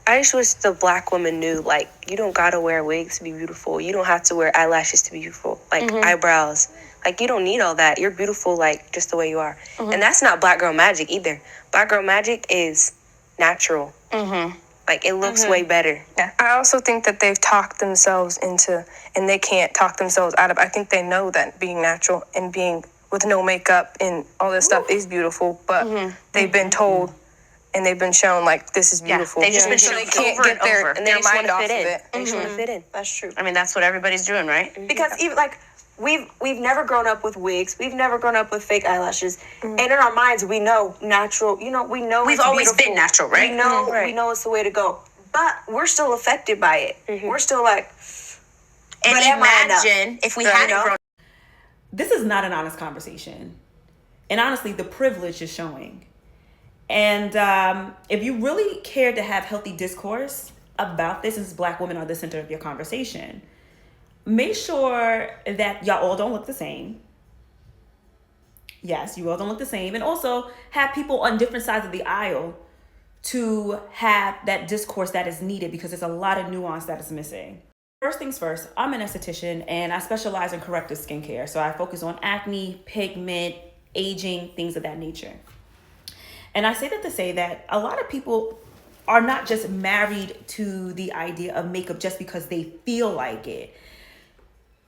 I just wish the black woman knew, like, you don't gotta wear wigs to be beautiful. You don't have to wear eyelashes to be beautiful. Like, eyebrows. Like, you don't need all that. You're beautiful, like, just the way you are. And that's not black girl magic either. Black girl magic is natural. Like, it looks way better. Yeah. I also think that they've talked themselves into, and they can't talk themselves out of. I think they know that being natural and being with no makeup and all this stuff is beautiful, but they've been told and they've been shown, like, this is beautiful. They've just been so shown they can't over get and their, over. And they their just want mind to off fit of in. it. They just want to fit in. That's true. I mean, that's what everybody's doing, right? Because even like we've never grown up with wigs. We've never grown up with fake eyelashes. And in our minds, we know natural. You know, we know We've it's always beautiful. been natural, right? We know, we know it's the way to go. But we're still affected by it. We're still like, And but am I enough? imagine if we You hadn't know? grown This is not an honest conversation. And honestly, the privilege is showing. And if you really care to have healthy discourse about this, since black women are the center of your conversation, make sure that y'all all don't look the same. Yes, you all don't look the same. And also have people on different sides of the aisle to have that discourse that is needed, because there's a lot of nuance that is missing. First things first, I'm an esthetician and I specialize in corrective skincare. So I focus on acne, pigment, aging, things of that nature. And I say that to say that a lot of people are not just married to the idea of makeup just because they feel like it.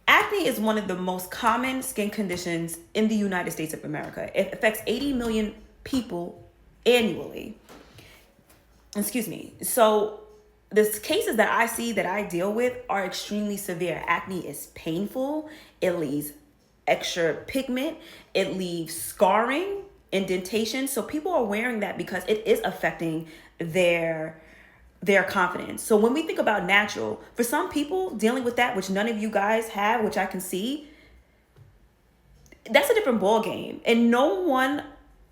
Acne is one of the most common skin conditions in the United States of America. It affects 80 million people annually. Excuse me. So the cases that I see, that I deal with, are extremely severe. Acne is painful. It leaves extra pigment. It leaves scarring, indentation. So people are wearing that because it is affecting their confidence. So when we think about natural, for some people dealing with that, which none of you guys have, which I can see, that's a different ball game. And no one,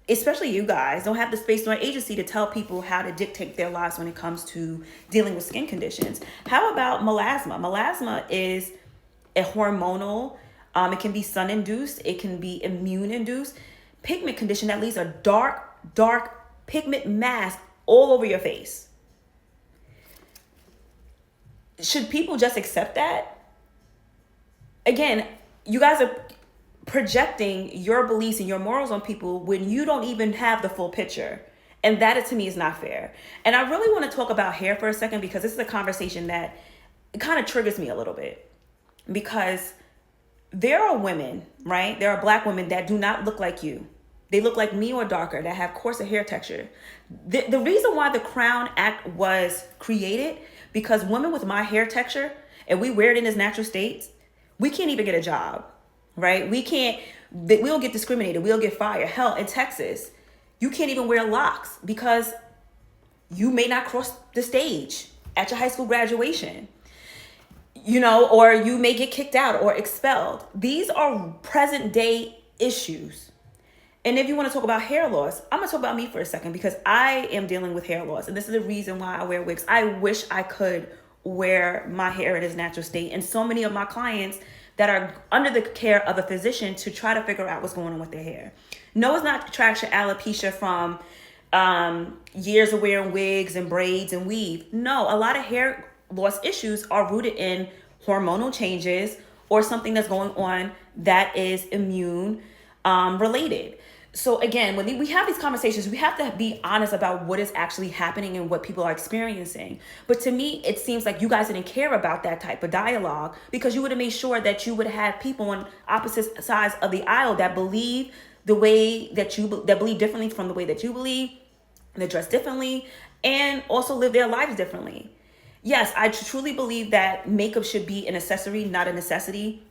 especially you guys, don't have the space nor agency to tell people how to dictate their lives when it comes to dealing with skin conditions. How about melasma? Melasma is a hormonal, it can be sun-induced, it can be immune-induced pigment condition that leaves a dark pigment mask all over your face. Should people just accept that? Again, you guys are projecting your beliefs and your morals on people when you don't even have the full picture. And that, to me, is not fair. And I really want to talk about hair for a second, because this is a conversation that kind of triggers me a little bit. Because there are women, right? There are black women that do not look like you. They look like me or darker, that have coarser hair texture. The reason why the Crown Act was created, because women with my hair texture, and we wear it in its natural state, we can't even get a job, right? We'll get discriminated. We'll get fired. Hell, in Texas, you can't even wear locks because you may not cross the stage at your high school graduation, or you may get kicked out or expelled. These are present day issues. And if you want to talk about hair loss, I'm going to talk about me for a second, because I am dealing with hair loss. And this is the reason why I wear wigs. I wish I could wear my hair in its natural state. And so many of my clients that are under the care of a physician to try to figure out what's going on with their hair. No, it's not traction alopecia from years of wearing wigs and braids and weave. No, a lot of hair loss issues are rooted in hormonal changes or something that's going on that is immune related. So again, when we have these conversations, we have to be honest about what is actually happening and what people are experiencing. But to me, it seems like you guys didn't care about that type of dialogue, because you would have made sure that you would have people on opposite sides of the aisle that believe the way that that believe differently from the way that you believe, that dress differently, and also live their lives differently. Yes, I truly believe that makeup should be an accessory, not a necessity.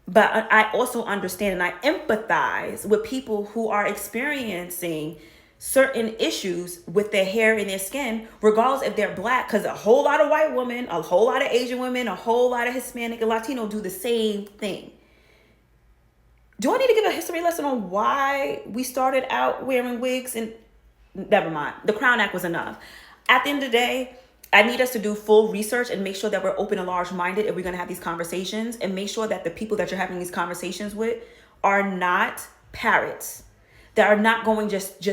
But I also understand and I empathize with people who are experiencing certain issues with their hair and their skin, regardless if they're black, because a whole lot of white women, a whole lot of Asian women, a whole lot of Hispanic and Latino do the same thing. Do I need to give a history lesson on why we started out wearing wigs? And never mind. The Crown Act was enough. At the end of the day, I need us to do full research and make sure that we're open and large-minded if we're going to have these conversations, and make sure that the people that you're having these conversations with are not parrots. that are not going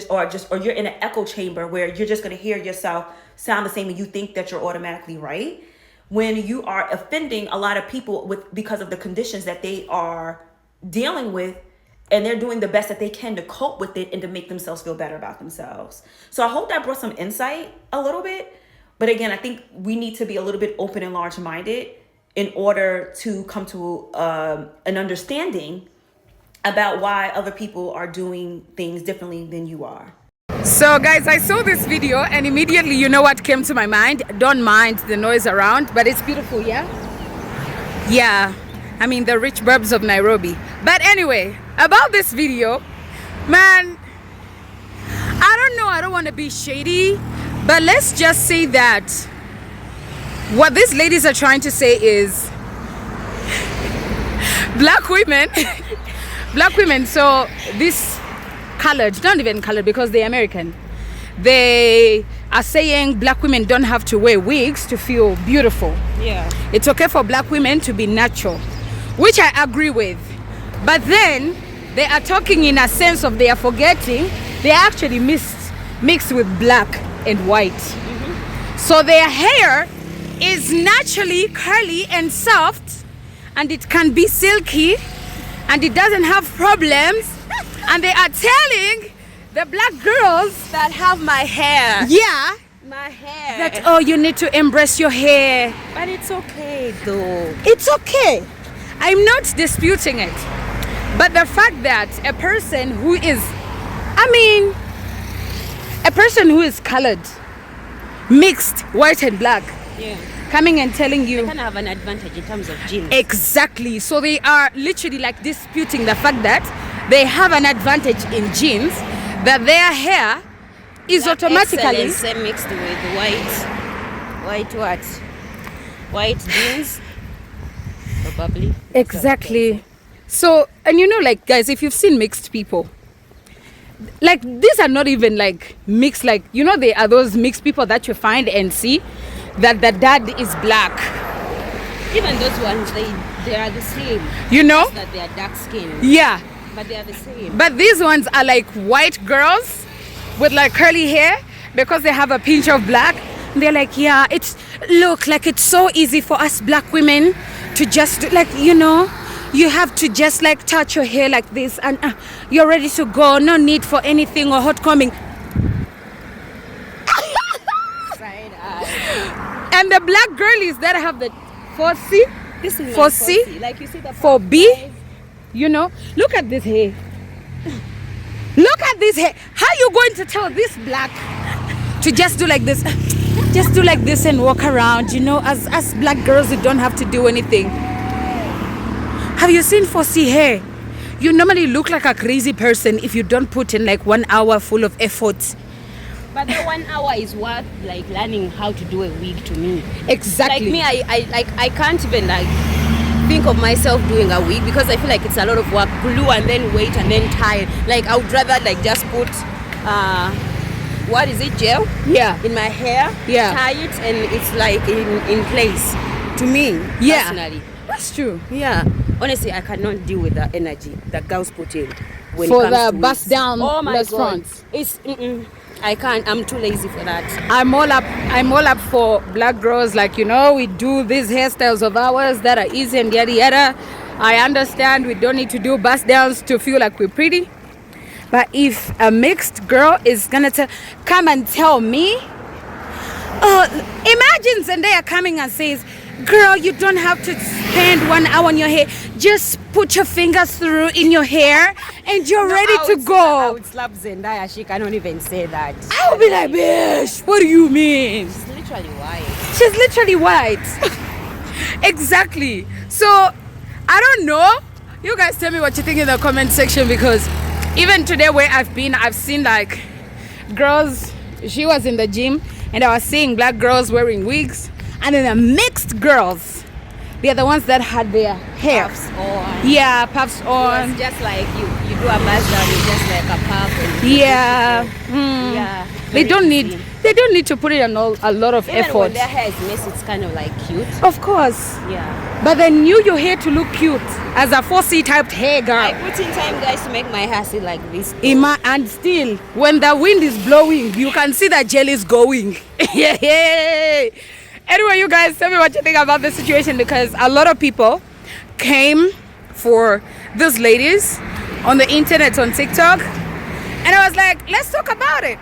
or you're in an echo chamber where you're just going to hear yourself sound the same and you think that you're automatically right, when you are offending a lot of people because of the conditions that they are dealing with, and they're doing the best that they can to cope with it and to make themselves feel better about themselves. So I hope that brought some insight a little bit. But again, I think we need to be a little bit open and large-minded in order to come to an understanding about why other people are doing things differently than you are. So guys, I saw this video and immediately you know what came to my mind. Don't mind the noise around, but it's beautiful, yeah? Yeah, I mean the rich burbs of Nairobi. But anyway, about this video, man, I don't know, I don't want to be shady, but let's just say that what these ladies are trying to say is black women, so this colored, not even colored because they're American, they are saying black women don't have to wear wigs to feel beautiful. Yeah. It's okay for black women to be natural, which I agree with. But then they are talking in a sense of they are forgetting they are actually mixed with black and white. So their hair is naturally curly and soft, and it can be silky, and it doesn't have problems. And they are telling the black girls that have my hair. yeah, My hair. that, oh, you need to embrace your hair. But it's okay though. It's okay. I'm not disputing it. But the fact that a person who is colored, mixed, white and black, Yeah. coming and telling you They can have an advantage in terms of genes. exactly. So they are literally like disputing the fact that they have an advantage in genes, that their hair is Black automatically excellence, mixed with white jeans, probably. exactly. So, and you know, like guys, if you've seen mixed people, like these are not even like mixed, like, you know, they are those mixed people that you find and see that the dad is black, Even those ones, they are the same. you know. Just that they are dark skinned, Yeah, but they are the same. but these ones are like white girls with like curly hair because they have a pinch of black. They're like, yeah, it's so easy for us black women to just do, like, you know, you have to just like touch your hair like this and you're ready to go, no need for anything or hot coming. Side eye. And the black girlies that have the 4C, This is For my C, 4C. Like you see the for 5 B, guys. you know, look at this hair. Look at this hair. How you going to tell this black to just do like this? Just do like this and walk around, you know, as black girls, you don't have to do anything. Have you seen 4C hair? You normally look like a crazy person if you don't put in like 1 hour full of effort. But the 1 hour is worth like learning how to do a wig to me. Exactly. Like me, I can't even like think of myself doing a wig because I feel like it's a lot of work, glue and then wait and then tie. Like I would rather like just put what is it, gel? Yeah. In my hair, Yeah. tie it and it's like in place to me, Yeah. personally. That's true. Yeah. Honestly, I cannot deal with the energy that girls put in when For it comes the to bust wigs. down Oh my less God. fronts. It's I can't. I'm too lazy for that. I'm all up for black girls, like, you know, we do these hairstyles of ours that are easy and yada yada. I understand we don't need to do bust downs to feel like we're pretty. But if a mixed girl is gonna come and tell me, oh, imagine Zendaya coming and says, girl, you don't have to spend 1 hour on your hair. Just put your fingers through in your hair and you're ready to I go. would slap Zendaya. She cannot even say that. I'll be like, bitch, what do you mean? She's literally white. She's literally white. Exactly. So, I don't know. You guys tell me what you think in the comment section, because even today where I've been, I've seen like girls, she was in the gym and I was seeing black girls wearing wigs, and then the mixed girls, they're the ones that had their hair. Puffs on. Yeah, puffs on. It's just like you do a buzz down, it's just like a puff. And Yeah. yeah. They very don't easy. They don't need to put in a lot of Even effort. when their hair is messy, it's kind of like cute. Of course. Yeah. But then your hair to look cute as a 4C typed hair girl. I put in time, guys, to make my hair sit like this. And still, when the wind is blowing, you can see the gel is going. Yeah. Anyway, you guys, tell me what you think about this situation, because a lot of people came for these ladies on the internet, on TikTok, and I was like, let's talk about it.